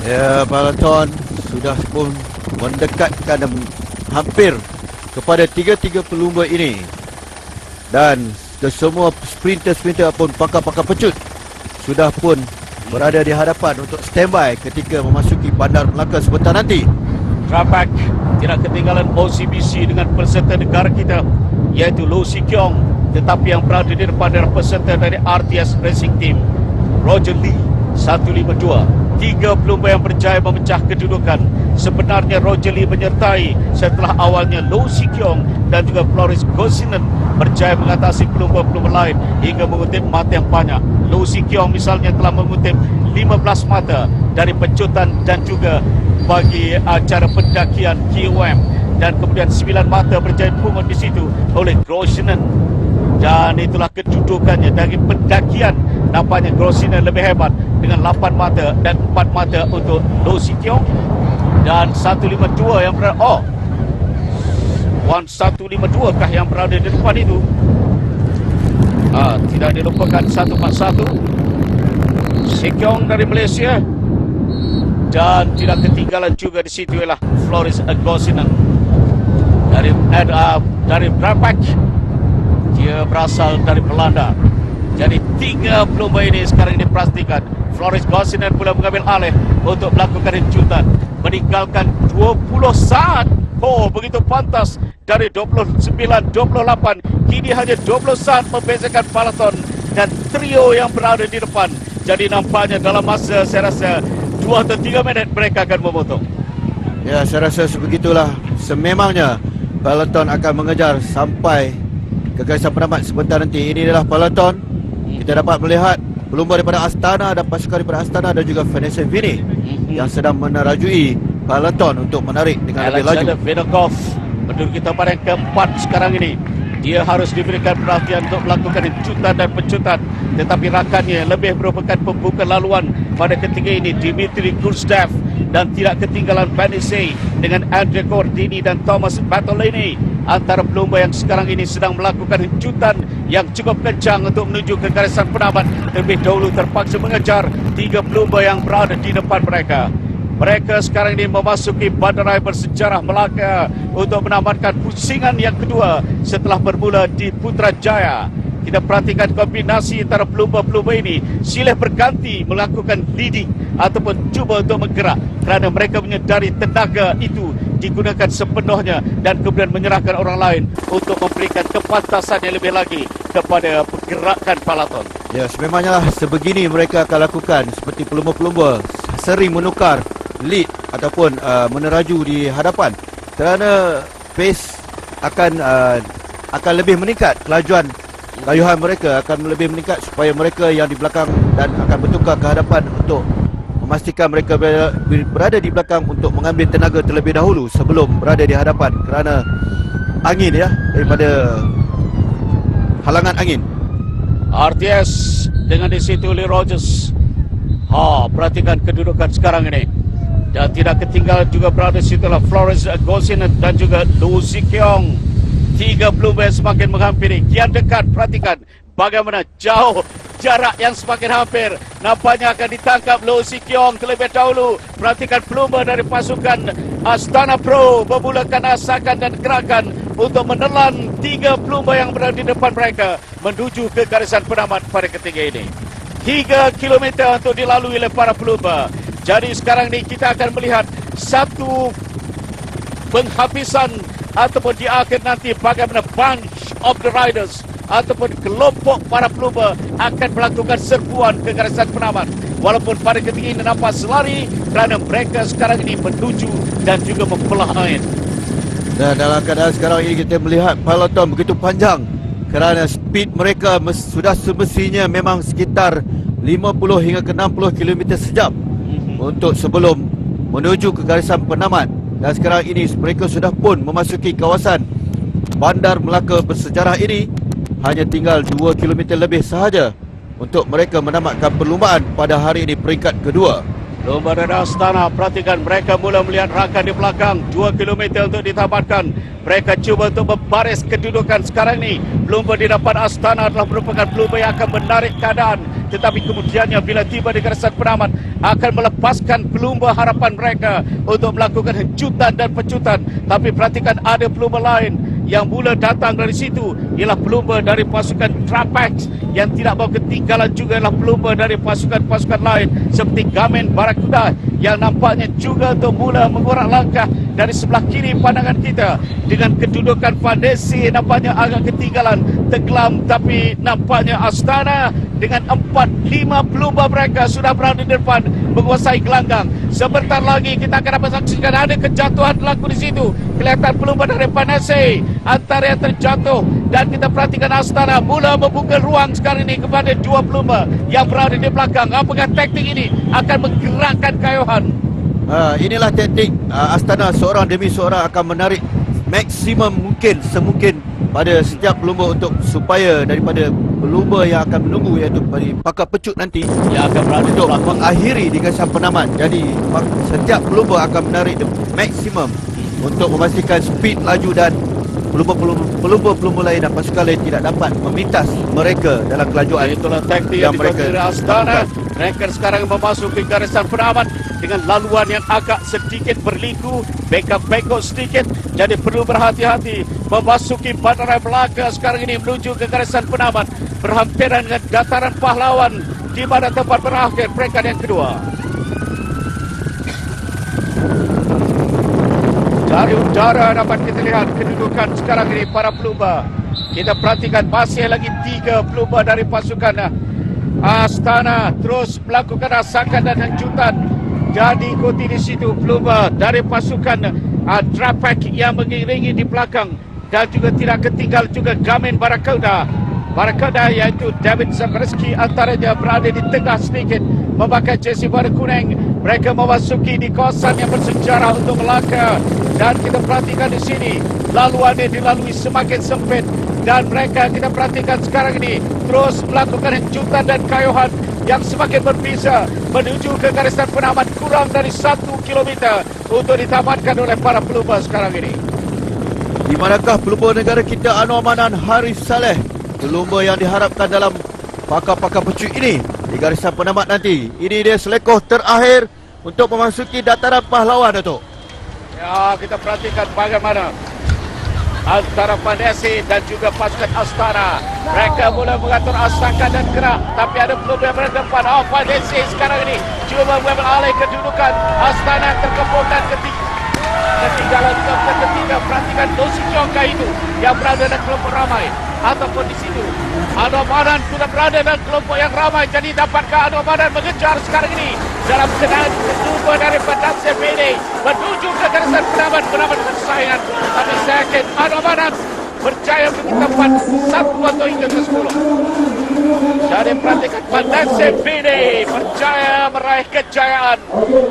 Ya, Peloton sudah pun mendekatkan dan hampir kepada tiga-tiga pelumba ini. Dan semua sprinter-sprinter pun pakar-pakar pecut sudah pun berada di hadapan untuk standby ketika memasuki Bandar Melaka sebentar nanti. Trapak tidak ketinggalan OCBC dengan peserta negara kita iaitu Loh Si Kiong, tetapi yang berada di depan adalah peserta dari RTS Racing Team Roger Lee 152. Tiga pelumba yang berjaya memecah kedudukan. Sebenarnya Roger Lee menyertai setelah awalnya Loh Si Kiong dan juga Floris Gosinen berjaya mengatasi pelumba-pelumba lain hingga mengutip mata yang banyak. Loh Si Kiong misalnya telah mengutip 15 mata dari pecutan dan juga bagi acara pendakian KOM, dan kemudian 9 mata berjaya pungut di situ oleh Grosjean. Dan itulah kedudukannya dari pendakian. Nampaknya Grosjean lebih hebat dengan 8 mata dan 4 mata untuk Loh Si Kiong. Dan 152 yang berada 152 kah yang berada di depan itu? Tidak dilupakan 141 Si Kiong dari Malaysia. Dan tidak ketinggalan juga di situ ialah Floris Gosinen dari Trapak. Dia berasal dari Belanda. Jadi tiga pelumba ini sekarang ini dipastikan. Floris Gosinen pula mengambil alih untuk melakukan hincutan, meninggalkan 20 saat. Oh, begitu pantas dari 29-28. Kini hanya 20 saat membezakan Peloton dan trio yang berada di depan. Jadi nampaknya dalam masa saya rasa 2 atau 3 minit mereka akan memotong. Ya, saya rasa sebegitulah. Sememangnya Peloton akan mengejar sampai ke garisan penamat sebentar nanti. Ini adalah Peloton. Kita dapat melihat pelumba daripada Astana dan pasukan daripada Astana dan juga Vanessa Vini yang sedang menerajui Peloton untuk menarik dengan lebih laju. Alexander Vinogov menduduki tempat yang keempat sekarang ini. Dia harus diberikan perhatian untuk melakukan hincutan dan pecutan, tetapi rakannya lebih merupakan pembuka laluan pada ketiga ini, Dimitri Gustave, dan tidak ketinggalan Vanessa dengan Andre Cordini dan Thomas Bartolini. Antara pelumba yang sekarang ini sedang melakukan hincutan yang cukup kencang untuk menuju ke garisan penamat. Terlebih dahulu terpaksa mengejar tiga pelumba yang berada di depan mereka. Mereka sekarang ini memasuki bandaraya bersejarah Melaka untuk menamatkan pusingan yang kedua setelah bermula di Putrajaya. Kita perhatikan kombinasi antara pelumba-pelumba ini silih berganti melakukan leading ataupun cuba untuk menggerak kerana mereka menyedari tenaga itu digunakan sepenuhnya dan kemudian menyerahkan orang lain untuk memberikan kepantasan yang lebih lagi kepada pergerakan Peloton. Ya, sememangnya lah sebegini mereka akan lakukan, seperti pelumba-pelumba sering menukar lead ataupun meneraju di hadapan kerana pace akan lebih meningkat, kelajuan kayuhan mereka akan lebih meningkat supaya mereka yang di belakang dan akan bertukar ke hadapan untuk memastikan mereka berada di belakang untuk mengambil tenaga terlebih dahulu sebelum berada di hadapan kerana angin ya, daripada halangan angin. RTS dengan di situ Lee Rogers. Perhatikan kedudukan sekarang ini. Dan tidak ketinggalan juga berada di situ Floris Gosinen dan juga Loh Si Kiong. Tiga pelumba yang semakin menghampiri, kian dekat. Perhatikan bagaimana jauh jarak yang semakin hampir. Nampaknya akan ditangkap Loh Si Kiong terlebih dahulu. Perhatikan pelumba dari pasukan Astana Pro memulakan asakan dan gerakan untuk menelan tiga pelumba yang berada di depan mereka menuju ke garisan penamat pada ketiga ini. 3 km untuk dilalui oleh para pelumba. Jadi sekarang ini kita akan melihat satu penghabisan ataupun di akhir nanti bagaimana bunch of the riders ataupun kelompok para pelumba akan melakukan serbuan ke garisan penamat. Walaupun pada ketika ini nampak selari kerana mereka sekarang ini menuju dan juga membelah angin. Dan dalam keadaan sekarang ini kita melihat Peloton begitu panjang kerana speed mereka sudah semestinya memang sekitar 50 hingga ke 60 km sejam untuk sebelum menuju ke garisan penamat. Dan sekarang ini mereka sudah pun memasuki kawasan Bandar Melaka bersejarah ini. Hanya tinggal 2 km lebih sahaja untuk mereka menamatkan perlumbaan pada hari ini peringkat kedua. Lumba dari Astana, perhatikan mereka mula melihat rakan di belakang. 2 km untuk ditamatkan. Mereka cuba untuk membaris kedudukan sekarang ini. Pelumba di depan Astana adalah merupakan pelumba yang akan menarik keadaan tetapi kemudiannya bila tiba di garisan penamat akan melepaskan pelumba harapan mereka untuk melakukan hencutan dan pecutan. Tapi perhatikan ada pelumba lain yang mula datang dari situ, ialah pelumba dari pasukan Trapax. Yang tidak mau ketinggalan juga ialah pelumba dari pasukan-pasukan lain seperti Gamen Barakuda yang nampaknya juga untuk mula mengorak langkah dari sebelah kiri pandangan kita. Dengan kedudukan Fandesi nampaknya agak ketinggalan, tenggelam, tapi nampaknya Astana dengan 4-5 pelumba mereka sudah berada di depan menguasai gelanggang. Sebentar lagi kita akan dapat saksikan ada kejatuhan berlaku di situ. Kelihatan pelumba dari Fandesi antara yang terjatuh, dan kita perhatikan Astana mula membuka ruang sekarang ini kepada dua pelumba yang berada di belakang. Apakah taktik ini akan menggerakkan kayuhan? Inilah taktik Astana, seorang demi seorang akan menarik maksimum mungkin semungkin pada setiap pelumba untuk supaya daripada pelumba yang akan menunggu, iaitu pakar pecut nanti yang akan berada untuk mengakhiri di garisan penamat. Jadi setiap pelumba akan menarik the maksimum untuk memastikan speed laju dan pelumba-pelumba lain dan pasukan lain tidak dapat memintas mereka dalam kelajuan. Itulah taktik yang mereka Astana. Mereka sekarang memasuki garisan penamat dengan laluan yang agak sedikit berliku, bengkok-bengkok sedikit, jadi perlu berhati-hati. Memasuki bantaran Melaka sekarang ini menuju ke garisan penamat, berhampiran dengan dataran pahlawan di mana tempat berakhir peringkat yang kedua. Dari udara dapat kita lihat kedudukan sekarang ini para pelumba. Kita perhatikan masih lagi 3 pelumba dari pasukan Astana terus melakukan rasakan dan hancutan. Jadi ikuti di situ pelumba dari pasukan Trapak yang mengiringi di belakang, dan juga tidak ketinggal juga Gamen Barakuda iaitu David Zabreski antaranya berada di tengah sedikit memakai jersey warna kuning. Mereka memasuki di kawasan yang bersejarah untuk Melaka, dan kita perhatikan di sini laluannya dilalui semakin sempit, dan mereka kita perhatikan sekarang ini terus melakukan hencutan dan kayuhan yang semakin berbeza menuju ke garisan penamat kurang dari 1 kilometer untuk ditamatkan oleh para pelumba sekarang ini. Di manakah pelumba negara kita Anwar Manan Harif Saleh, pelumba yang diharapkan dalam pakar-pakar pecut ini di garisan penamat nanti? Ini dia selekoh terakhir untuk memasuki dataran pahlawan, Datuk. Ya, kita perhatikan bagaimana antara Fandesi dan juga pasukan Astana. Mereka mula mengatur asakan dan gerak, tapi ada pelumba yang berada depan. Fandesi sekarang ini cuba mengambil alih kedudukan. Astana terkepungkan ketinggalan ketiga. Perhatikan Dosi Jongka itu yang berada dalam kelompok ramai, ataupun di situ Anwar Manan sudah berada dalam kelompok yang ramai. Jadi dapatkah Anwar Manan mengejar sekarang ini dalam kenaan kedua dari Fandesi ini menuju ke garisan penamat persaingan? Tapi saya yakin Anwar Manan berjaya bagi tempat 1 atau hingga ke 10. Jadi perhatikan Fandesi ini berjaya meraih kejayaan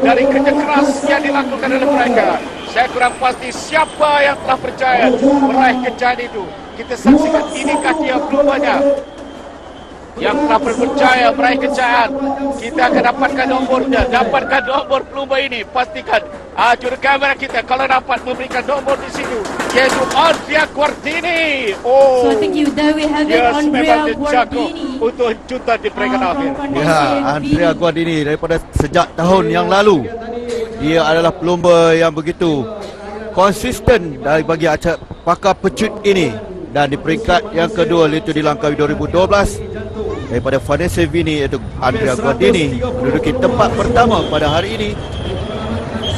dari kerja keras yang dilakukan oleh mereka. Saya kurang pasti siapa yang telah berjaya meraih kejayaan itu. Kita saksikan ini kaki pelumbanya yang telah berjaya meraih kejayaan. Kita akan dapatkan nombornya, dapatkan nomor pelumba ini. Pastikan juru kamera kita kalau dapat memberikan nomor di situ, yaitu Andrea Guardini. So I think there we have it, Andrea Guardini untuk hencutan di peringkat akhir. Ya, Andrea Guardini daripada sejak tahun yang lalu. Dia adalah pelumba yang begitu konsisten dari bagi acara pakar pecut ini, dan di peringkat yang kedua iaitu di Langkawi 2012 daripada Fandesi Vini, iaitu Andrea Guardini menduduki tempat pertama pada hari ini,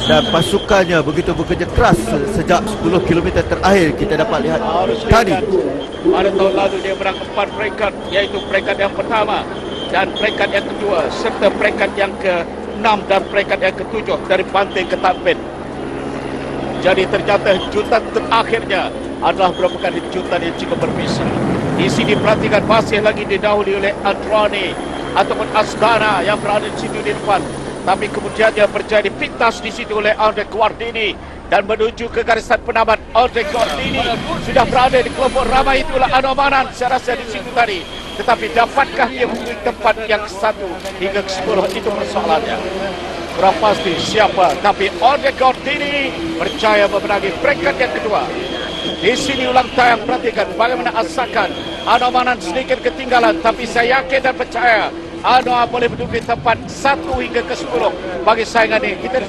dan pasukannya begitu bekerja keras sejak 10 km terakhir kita dapat lihat tadi. Pada tahun lalu dia menang 4 peringkat, iaitu peringkat yang pertama dan peringkat yang kedua serta peringkat yang ke-6 dan peringkat yang ke-7 dari Banting ke Tampin. Jadi ternyata hencutan terakhirnya adalah merupakan hencutan yang cukup berbisa. Di sini perhatikan masih lagi didahului oleh Andrani ataupun Astana yang berada di situ di depan. Tapi kemudian dia berjaya dipintas di situ oleh Andrea Guardini dan menuju ke garisan penamat. Andrea Guardini sudah berada di kelompok ramai, itulah Anwar Manan saya rasa di situ tadi. Tetapi dapatkah dia menuju tempat yang ke-1 hingga ke-10, itu persoalannya. Kurang pasti siapa, tapi Andrea Guardini berjaya memenangi peringkat yang kedua. Di sini ulang tayang, perhatikan bagaimana asakan Anwar Manan sedikit ketinggalan, tapi saya yakin dan percaya Anoa boleh menduduki tempat 1 hingga ke 10 bagi saingan ini. Kita